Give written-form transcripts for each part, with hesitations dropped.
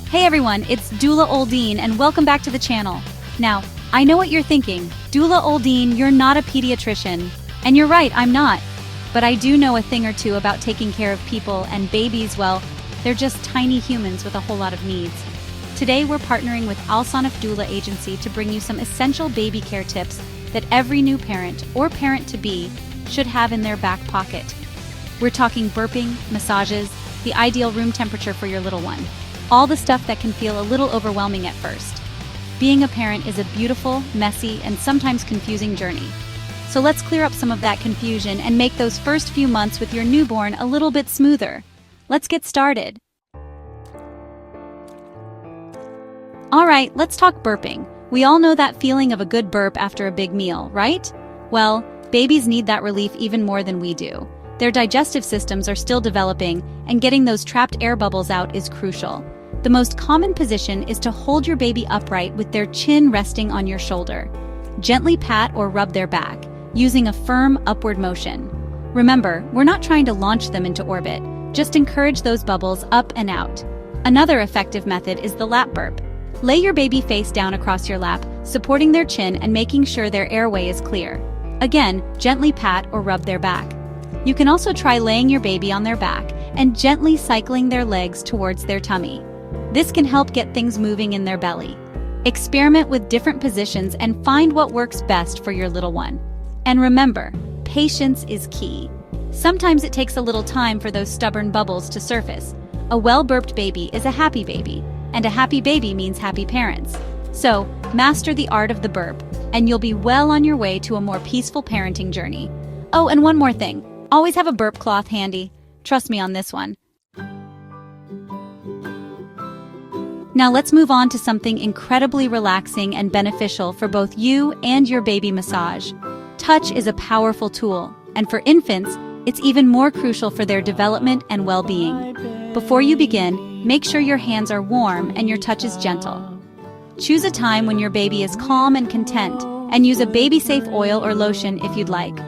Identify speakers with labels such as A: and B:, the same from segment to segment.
A: Hey everyone, it's Doula Oldine and welcome back to the channel. Now, I know what you're thinking. Doula Oldine, you're not a pediatrician. And you're right, I'm not. But I do know a thing or two about taking care of people and babies. Well, they're just tiny humans with a whole lot of needs. Today we're partnering with Al Sonaf Doula Agency to bring you some essential baby care tips that every new parent or parent-to-be should have in their back pocket. We're talking burping, massages, the ideal room temperature for your little one. All the stuff that can feel a little overwhelming at first. Being a parent is a beautiful, messy, and sometimes confusing journey. So let's clear up some of that confusion and make those first few months with your newborn a little bit smoother. Let's get started. Alright, let's talk burping. We all know that feeling of a good burp after a big meal, right? Well, babies need that relief even more than we do. Their digestive systems are still developing, and getting those trapped air bubbles out is crucial. The most common position is to hold your baby upright with their chin resting on your shoulder. Gently pat or rub their back, using a firm upward motion. Remember, we're not trying to launch them into orbit, just encourage those bubbles up and out. Another effective method is the lap burp. Lay your baby face down across your lap, supporting their chin and making sure their airway is clear. Again, gently pat or rub their back. You can also try laying your baby on their back and gently cycling their legs towards their tummy. This can help get things moving in their belly. Experiment with different positions and find what works best for your little one. And remember, patience is key. Sometimes it takes a little time for those stubborn bubbles to surface. A well-burped baby is a happy baby, and a happy baby means happy parents. So, master the art of the burp, and you'll be well on your way to a more peaceful parenting journey. Oh, and one more thing. Always have a burp cloth handy. Trust me on this one. Now let's move on to something incredibly relaxing and beneficial for both you and your baby: massage. Touch is a powerful tool, and for infants, it's even more crucial for their development and well-being. Before you begin, make sure your hands are warm and your touch is gentle. Choose a time when your baby is calm and content, and use a baby-safe oil or lotion if you'd like.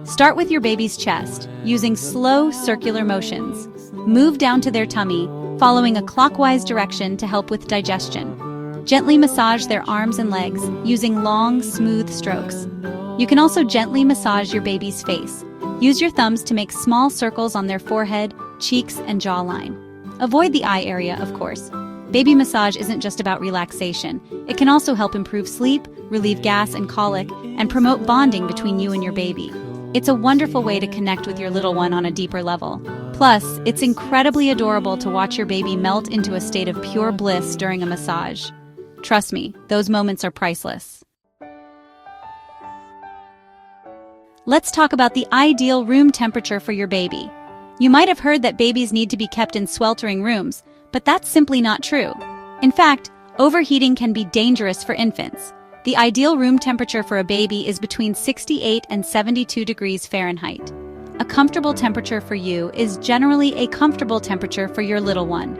A: Start with your baby's chest, using slow circular motions. Move down to their tummy, following a clockwise direction to help with digestion. Gently massage their arms and legs, using long, smooth strokes. You can also gently massage your baby's face. Use your thumbs to make small circles on their forehead, cheeks, and jawline. Avoid the eye area, of course. Baby massage isn't just about relaxation. It can also help improve sleep, relieve gas and colic, and promote bonding between you and your baby. It's a wonderful way to connect with your little one on a deeper level. Plus, it's incredibly adorable to watch your baby melt into a state of pure bliss during a massage. Trust me, those moments are priceless. Let's talk about the ideal room temperature for your baby. You might have heard that babies need to be kept in sweltering rooms, but that's simply not true. In fact, overheating can be dangerous for infants. The ideal room temperature for a baby is between 68 and 72 degrees Fahrenheit. A comfortable temperature for you is generally a comfortable temperature for your little one.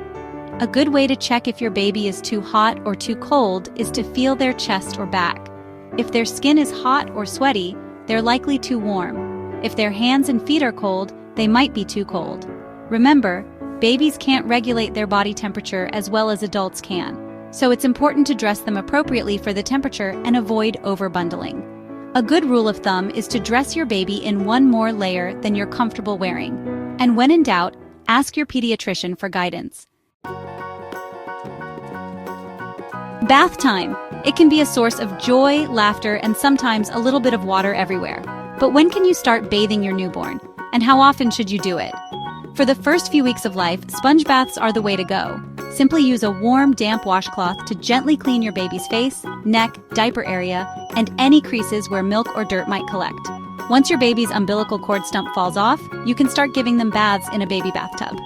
A: A good way to check if your baby is too hot or too cold is to feel their chest or back. If their skin is hot or sweaty, they're likely too warm. If their hands and feet are cold, they might be too cold. Remember, babies can't regulate their body temperature as well as adults can. So it's important to dress them appropriately for the temperature and avoid overbundling. A good rule of thumb is to dress your baby in one more layer than you're comfortable wearing. And when in doubt, ask your pediatrician for guidance. Bath time. It can be a source of joy, laughter, and sometimes a little bit of water everywhere. But when can you start bathing your newborn? And how often should you do it? For the first few weeks of life, sponge baths are the way to go. Simply use a warm, damp washcloth to gently clean your baby's face, neck, diaper area, and any creases where milk or dirt might collect. Once your baby's umbilical cord stump falls off, you can start giving them baths in a baby bathtub.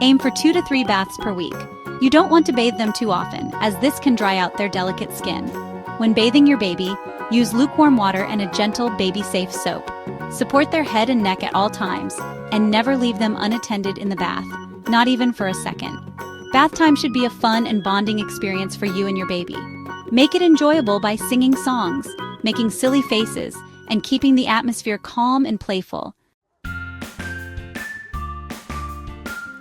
A: Aim for 2 to 3 baths per week. You don't want to bathe them too often, as this can dry out their delicate skin. When bathing your baby, use lukewarm water and a gentle baby-safe soap. Support their head and neck at all times, and never leave them unattended in the bath, not even for a second. Bath time should be a fun and bonding experience for you and your baby. Make it enjoyable by singing songs, making silly faces, and keeping the atmosphere calm and playful.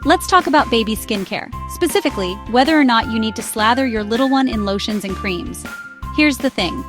A: Let's talk about baby skincare, specifically whether or not you need to slather your little one in lotions and creams. Here's the thing.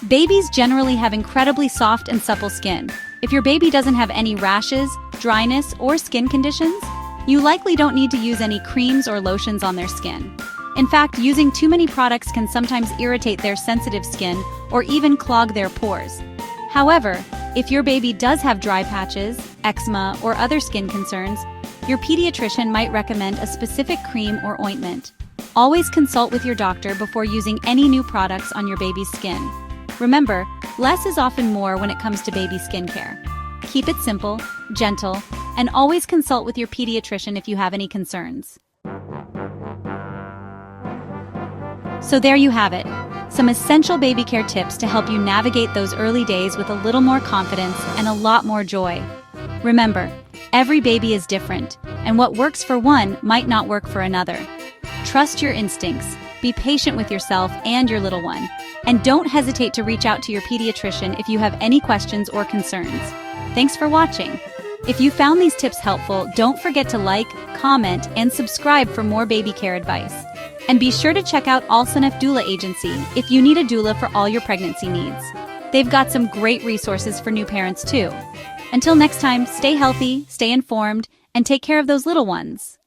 A: Babies generally have incredibly soft and supple skin. If your baby doesn't have any rashes, dryness, or skin conditions, you likely don't need to use any creams or lotions on their skin. In fact, using too many products can sometimes irritate their sensitive skin or even clog their pores. However, if your baby does have dry patches, eczema, or other skin concerns, your pediatrician might recommend a specific cream or ointment. Always consult with your doctor before using any new products on your baby's skin. Remember, less is often more when it comes to baby skincare. Keep it simple, gentle, and always consult with your pediatrician if you have any concerns. So there you have it, some essential baby care tips to help you navigate those early days with a little more confidence and a lot more joy. Remember, every baby is different, and what works for one might not work for another. Trust your instincts, be patient with yourself and your little one, and don't hesitate to reach out to your pediatrician if you have any questions or concerns. Thanks for watching. If you found these tips helpful, don't forget to like, comment, and subscribe for more baby care advice. And be sure to check out Al Sanef Doula Agency if you need a doula for all your pregnancy needs. They've got some great resources for new parents too. Until next time, stay healthy, stay informed, and take care of those little ones.